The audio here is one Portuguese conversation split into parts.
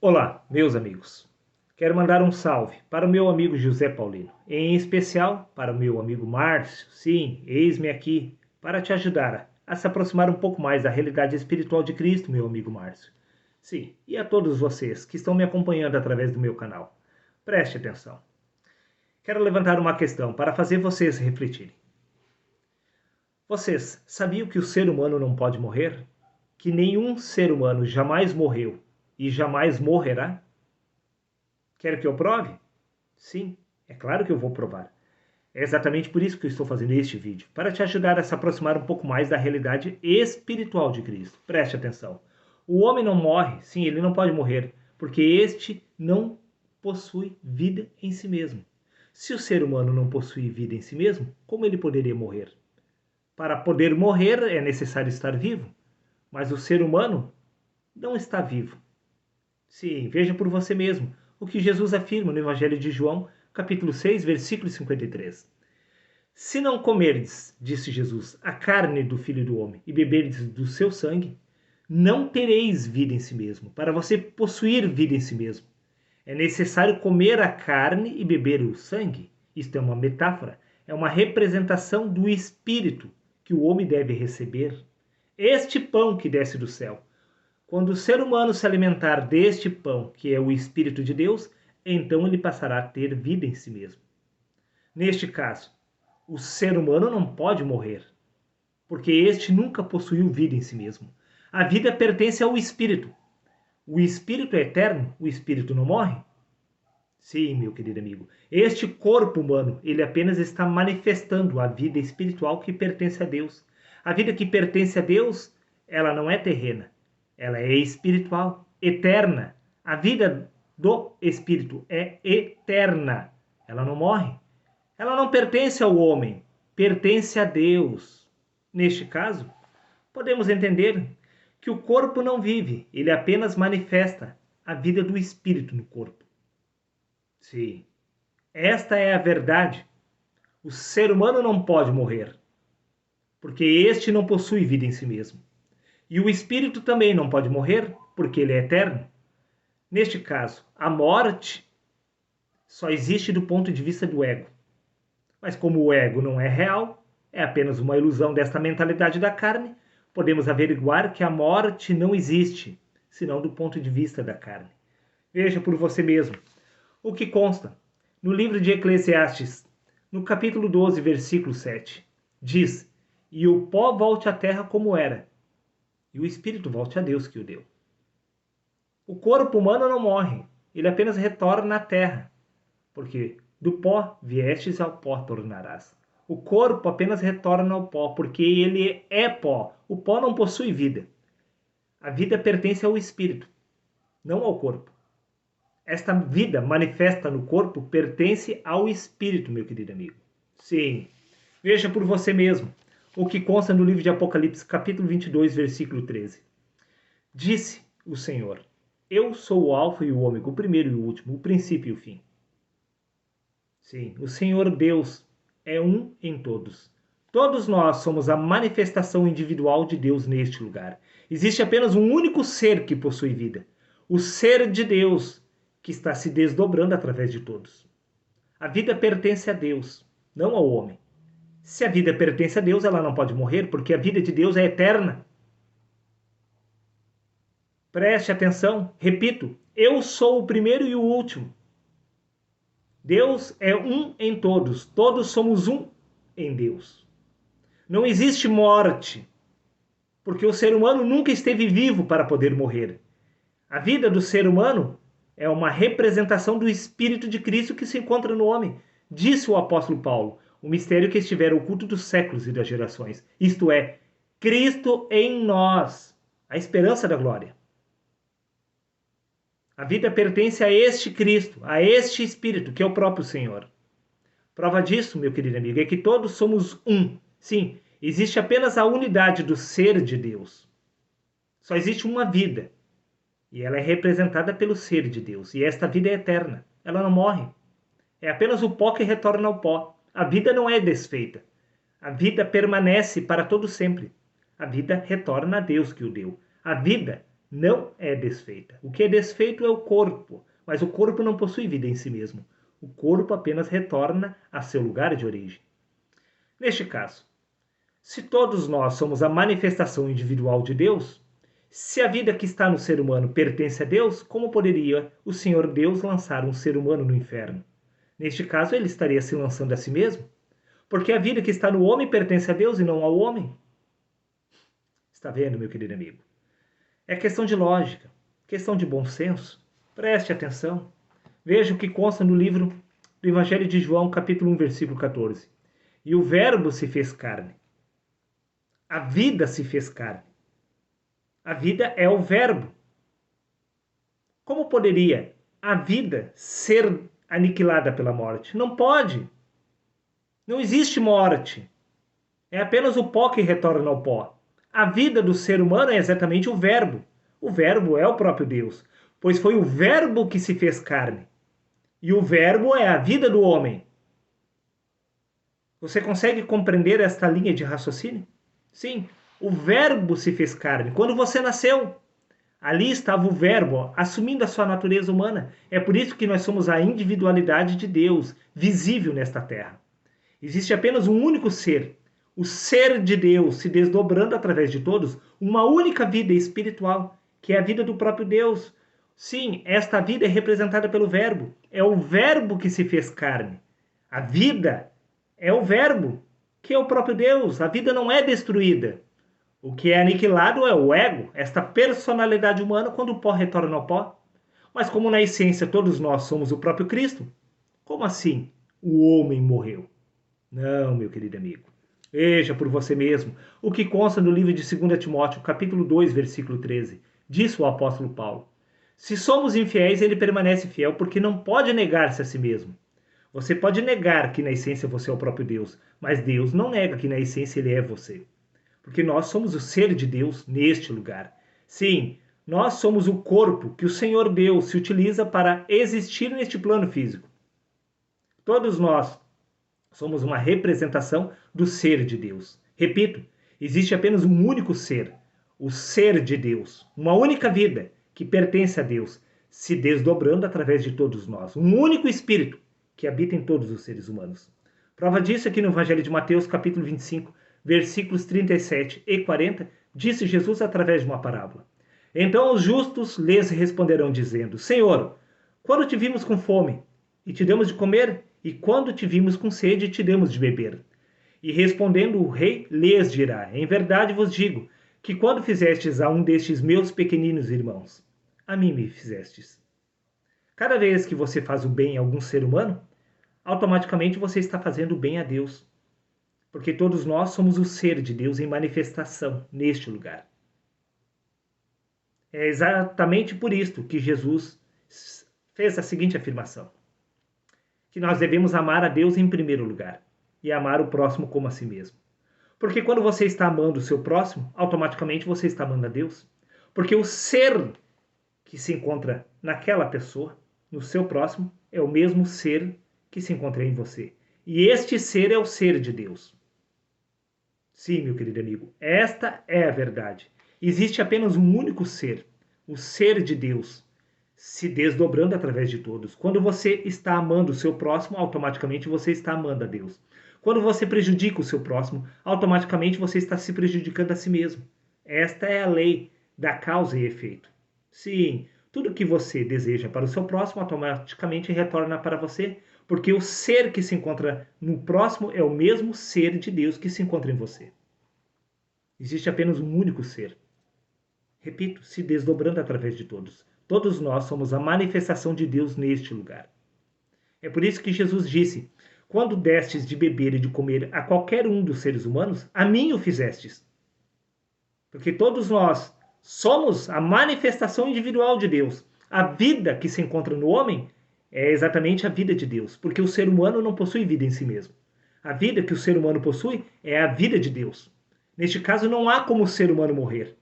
Olá, meus amigos. Quero mandar um salve para o meu amigo José Paulino, em especial para o meu amigo Márcio. Sim, eis-me aqui para te ajudar a se aproximar um pouco mais da realidade espiritual de Cristo, meu amigo Márcio. Sim, e a todos vocês que estão me acompanhando através do meu canal. Preste atenção. Quero levantar uma questão para fazer vocês refletirem. Vocês sabiam que o ser humano não pode morrer? Que nenhum ser humano jamais morreu e jamais morrerá? Quer que eu prove? Sim, é claro que eu vou provar. É exatamente por isso que eu estou fazendo este vídeo, para te ajudar a se aproximar um pouco mais da realidade espiritual de Cristo. Preste atenção. O homem não morre, sim, ele não pode morrer, porque este não possui vida em si mesmo. Se o ser humano não possui vida em si mesmo, como ele poderia morrer? Para poder morrer é necessário estar vivo, mas o ser humano não está vivo. Sim, veja por você mesmo o que Jesus afirma no Evangelho de João, capítulo 6, versículo 53. Se não comerdes, disse Jesus, a carne do Filho do Homem e beberdes do seu sangue, não tereis vida em si mesmo. Para você possuir vida em si mesmo, é necessário comer a carne e beber o sangue. Isto é uma metáfora, é uma representação do Espírito que o homem deve receber. Este pão que desce do céu. Quando o ser humano se alimentar deste pão, que é o Espírito de Deus, então ele passará a ter vida em si mesmo. Neste caso, o ser humano não pode morrer, porque este nunca possuiu vida em si mesmo. A vida pertence ao Espírito. O Espírito é eterno, o Espírito não morre? Sim, meu querido amigo. Este corpo humano, ele apenas está manifestando a vida espiritual que pertence a Deus. A vida que pertence a Deus, ela não é terrena. Ela é espiritual, eterna. A vida do Espírito é eterna. Ela não morre. Ela não pertence ao homem, pertence a Deus. Neste caso, podemos entender que o corpo não vive, ele apenas manifesta a vida do Espírito no corpo. Sim, esta é a verdade. O ser humano não pode morrer, porque este não possui vida em si mesmo. E o espírito também não pode morrer, porque ele é eterno. Neste caso, a morte só existe do ponto de vista do ego. Mas como o ego não é real, é apenas uma ilusão desta mentalidade da carne, podemos averiguar que a morte não existe, senão do ponto de vista da carne. Veja por você mesmo o que consta no livro de Eclesiastes, no capítulo 12, versículo 7. Diz: "E o pó volte à terra como era, e o espírito volte a Deus que o deu." O corpo humano não morre, ele apenas retorna à terra, porque do pó viestes, ao pó tornarás. O corpo apenas retorna ao pó, porque ele é pó. O pó não possui vida. A vida pertence ao espírito, não ao corpo. Esta vida manifesta no corpo pertence ao espírito, meu querido amigo. Sim, veja por você mesmo o que consta no livro de Apocalipse, capítulo 22, versículo 13. Disse o Senhor: "Eu sou o alfa e o ômega, o primeiro e o último, o princípio e o fim." Sim, o Senhor Deus é um em todos. Todos nós somos a manifestação individual de Deus neste lugar. Existe apenas um único ser que possui vida, o ser de Deus, que está se desdobrando através de todos. A vida pertence a Deus, não ao homem. Se a vida pertence a Deus, ela não pode morrer, porque a vida de Deus é eterna. Preste atenção, repito, eu sou o primeiro e o último. Deus é um em todos, todos somos um em Deus. Não existe morte, porque o ser humano nunca esteve vivo para poder morrer. A vida do ser humano é uma representação do Espírito de Cristo que se encontra no homem. Disse o apóstolo Paulo: "O mistério que estiver oculto dos séculos e das gerações." Isto é, Cristo em nós, a esperança da glória. A vida pertence a este Cristo, a este Espírito, que é o próprio Senhor. Prova disso, meu querido amigo, é que todos somos um. Sim, existe apenas a unidade do ser de Deus. Só existe uma vida. E ela é representada pelo ser de Deus. E esta vida é eterna. Ela não morre. É apenas o pó que retorna ao pó. A vida não é desfeita. A vida permanece para todo sempre. A vida retorna a Deus que o deu. A vida não é desfeita. O que é desfeito é o corpo, mas o corpo não possui vida em si mesmo. O corpo apenas retorna a seu lugar de origem. Neste caso, se todos nós somos a manifestação individual de Deus, se a vida que está no ser humano pertence a Deus, como poderia o Senhor Deus lançar um ser humano no inferno? Neste caso, ele estaria se lançando a si mesmo, porque a vida que está no homem pertence a Deus e não ao homem. Está vendo, meu querido amigo? É questão de lógica, questão de bom senso. Preste atenção. Veja o que consta no livro do Evangelho de João, capítulo 1, versículo 14. E o Verbo se fez carne. A vida se fez carne. A vida é o Verbo. Como poderia a vida ser aniquilada pela morte? Não pode. Não existe morte. É apenas o pó que retorna ao pó. A vida do ser humano é exatamente o Verbo. O Verbo é o próprio Deus, pois foi o Verbo que se fez carne. E o Verbo é a vida do homem. Você consegue compreender esta linha de raciocínio? Sim, o Verbo se fez carne. Quando você nasceu, ali estava o Verbo, assumindo a sua natureza humana. É por isso que nós somos a individualidade de Deus, visível nesta terra. Existe apenas um único ser, o ser de Deus se desdobrando através de todos, uma única vida espiritual, que é a vida do próprio Deus. Sim, esta vida é representada pelo Verbo. É o Verbo que se fez carne. A vida é o Verbo, que é o próprio Deus. A vida não é destruída. O que é aniquilado é o ego, esta personalidade humana, quando o pó retorna ao pó. Mas como na essência todos nós somos o próprio Cristo, como assim o homem morreu? Não, meu querido amigo. Veja por você mesmo o que consta no livro de 2 Timóteo, capítulo 2, versículo 13. Diz o apóstolo Paulo: se somos infiéis, ele permanece fiel porque não pode negar-se a si mesmo. Você pode negar que na essência você é o próprio Deus, mas Deus não nega que na essência ele é você. Porque nós somos o ser de Deus neste lugar. Sim, nós somos o corpo que o Senhor Deus se utiliza para existir neste plano físico. Todos nós somos uma representação do ser de Deus. Repito, existe apenas um único ser, o ser de Deus, uma única vida que pertence a Deus, se desdobrando através de todos nós. Um único Espírito que habita em todos os seres humanos. Prova disso aqui no Evangelho de Mateus, capítulo 25, versículos 37 e 40, disse Jesus através de uma parábola. Então os justos lhes responderão dizendo: Senhor, quando te vimos com fome e te demos de comer, e quando te vimos com sede, te demos de beber. E respondendo o rei, lhes dirá: em verdade vos digo, que quando fizestes a um destes meus pequeninos irmãos, a mim me fizestes. Cada vez que você faz o bem a algum ser humano, automaticamente você está fazendo o bem a Deus. Porque todos nós somos o ser de Deus em manifestação neste lugar. É exatamente por isto que Jesus fez a seguinte afirmação: que nós devemos amar a Deus em primeiro lugar e amar o próximo como a si mesmo. Porque quando você está amando o seu próximo, automaticamente você está amando a Deus. Porque o ser que se encontra naquela pessoa, no seu próximo, é o mesmo ser que se encontra em você. E este ser é o ser de Deus. Sim, meu querido amigo, esta é a verdade. Existe apenas um único ser, o ser de Deus, se desdobrando através de todos. Quando você está amando o seu próximo, automaticamente você está amando a Deus. Quando você prejudica o seu próximo, automaticamente você está se prejudicando a si mesmo. Esta é a lei da causa e efeito. Sim, tudo que você deseja para o seu próximo, automaticamente retorna para você, porque o ser que se encontra no próximo é o mesmo ser de Deus que se encontra em você. Existe apenas um único ser. Repito, se desdobrando através de todos. Todos nós somos a manifestação de Deus neste lugar. É por isso que Jesus disse: quando destes de beber e de comer a qualquer um dos seres humanos, a mim o fizestes. Porque todos nós somos a manifestação individual de Deus. A vida que se encontra no homem é exatamente a vida de Deus, porque o ser humano não possui vida em si mesmo. A vida que o ser humano possui é a vida de Deus. Neste caso, não há como o ser humano morrer,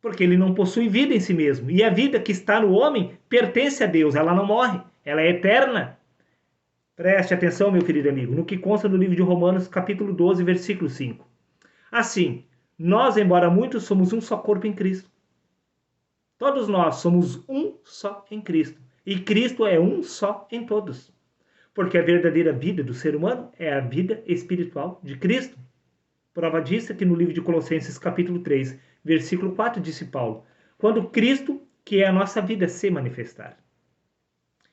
porque ele não possui vida em si mesmo. E a vida que está no homem pertence a Deus, ela não morre, ela é eterna. Preste atenção, meu querido amigo, no que consta no livro de Romanos, capítulo 12, versículo 5. Assim, nós, embora muitos, somos um só corpo em Cristo. Todos nós somos um só em Cristo. E Cristo é um só em todos. Porque a verdadeira vida do ser humano é a vida espiritual de Cristo. Prova disso é que no livro de Colossenses, capítulo 3, versículo 4, disse Paulo: quando Cristo, que é a nossa vida, se manifestar.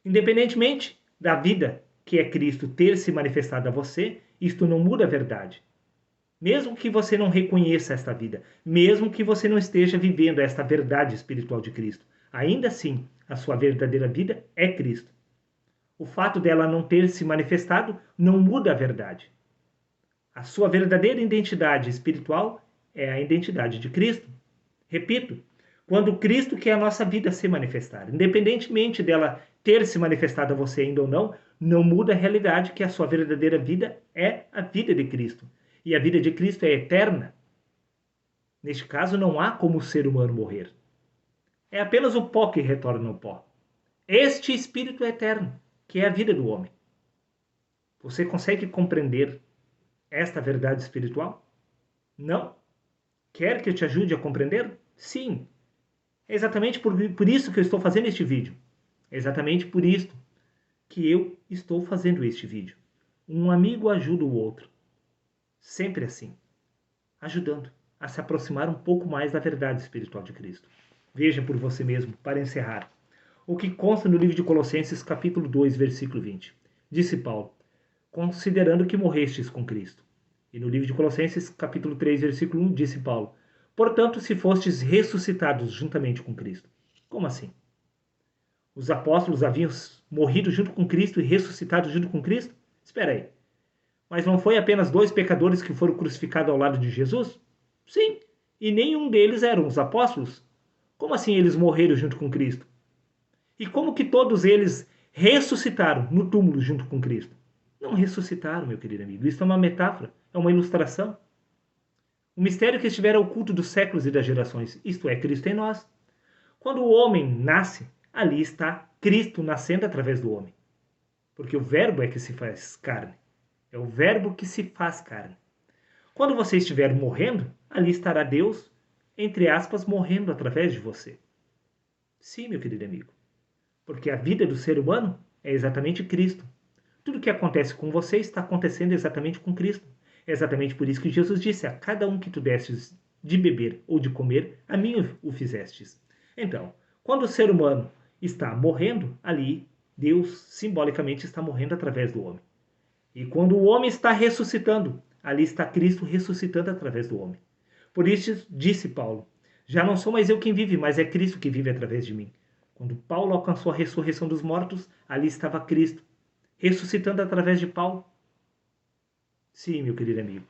Independentemente da vida que é Cristo ter se manifestado a você, isto não muda a verdade. Mesmo que você não reconheça esta vida, mesmo que você não esteja vivendo esta verdade espiritual de Cristo, ainda assim, a sua verdadeira vida é Cristo. O fato dela não ter se manifestado não muda a verdade. A sua verdadeira identidade espiritual é a identidade de Cristo. Repito, quando Cristo, que é a nossa vida, se manifestar, independentemente dela ter se manifestado a você ainda ou não, não muda a realidade que a sua verdadeira vida é a vida de Cristo. E a vida de Cristo é eterna. Neste caso, não há como o ser humano morrer. É apenas o pó que retorna ao pó. Este Espírito é eterno, que é a vida do homem. Você consegue compreender esta verdade espiritual? Não? Quer que eu te ajude a compreender? Sim. É exatamente por isso que eu estou fazendo este vídeo. É exatamente por isso que eu estou fazendo este vídeo. Um amigo ajuda o outro. Sempre assim. Ajudando a se aproximar um pouco mais da verdade espiritual de Cristo. Veja por você mesmo, para encerrar, o que consta no livro de Colossenses, capítulo 2, versículo 20. Disse Paulo: considerando que morrestes com Cristo. E no livro de Colossenses, capítulo 3, versículo 1, disse Paulo: portanto, se fostes ressuscitados juntamente com Cristo. Como assim? Os apóstolos haviam morrido junto com Cristo e ressuscitado junto com Cristo? Espera aí. Mas não foi apenas 2 pecadores que foram crucificados ao lado de Jesus? Sim, e nenhum deles eram os apóstolos. Como assim eles morreram junto com Cristo? E como que todos eles ressuscitaram no túmulo junto com Cristo? Não ressuscitaram, meu querido amigo. Isso é uma metáfora, é uma ilustração. O mistério que estiver oculto dos séculos e das gerações, isto é, Cristo em nós. Quando o homem nasce, ali está Cristo nascendo através do homem. Porque o verbo é que se faz carne. É o verbo que se faz carne. Quando você estiver morrendo, ali estará Deus, entre aspas, morrendo através de você. Sim, meu querido amigo. Porque a vida do ser humano é exatamente Cristo. Tudo que acontece com você está acontecendo exatamente com Cristo. É exatamente por isso que Jesus disse: a cada um que tu destes de beber ou de comer, a mim o fizestes. Então, quando o ser humano está morrendo, ali Deus simbolicamente está morrendo através do homem. E quando o homem está ressuscitando, ali está Cristo ressuscitando através do homem. Por isso disse Paulo: já não sou mais eu quem vive, mas é Cristo que vive através de mim. Quando Paulo alcançou a ressurreição dos mortos, ali estava Cristo, ressuscitando através de Paulo. Sim, meu querido amigo.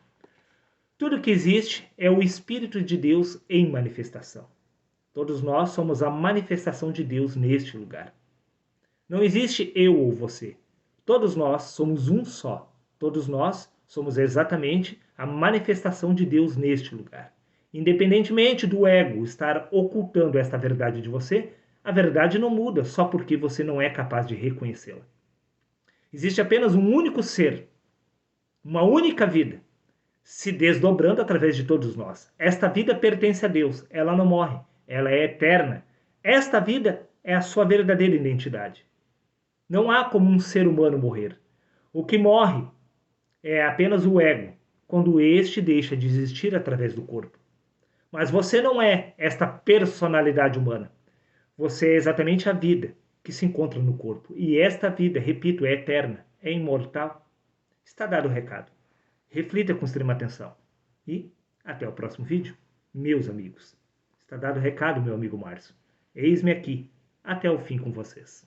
Tudo que existe é o Espírito de Deus em manifestação. Todos nós somos a manifestação de Deus neste lugar. Não existe eu ou você. Todos nós somos um só. Todos nós somos exatamente a manifestação de Deus neste lugar. Independentemente do ego estar ocultando esta verdade de você, a verdade não muda só porque você não é capaz de reconhecê-la. Existe apenas um único ser, uma única vida, se desdobrando através de todos nós. Esta vida pertence a Deus, ela não morre, ela é eterna. Esta vida é a sua verdadeira identidade. Não há como um ser humano morrer. O que morre é apenas o ego, quando este deixa de existir através do corpo. Mas você não é esta personalidade humana. Você é exatamente a vida que se encontra no corpo. E esta vida, repito, é eterna, é imortal. Está dado o recado. Reflita com extrema atenção. E até o próximo vídeo, meus amigos. Está dado o recado, meu amigo Márcio. Eis-me aqui, até o fim com vocês.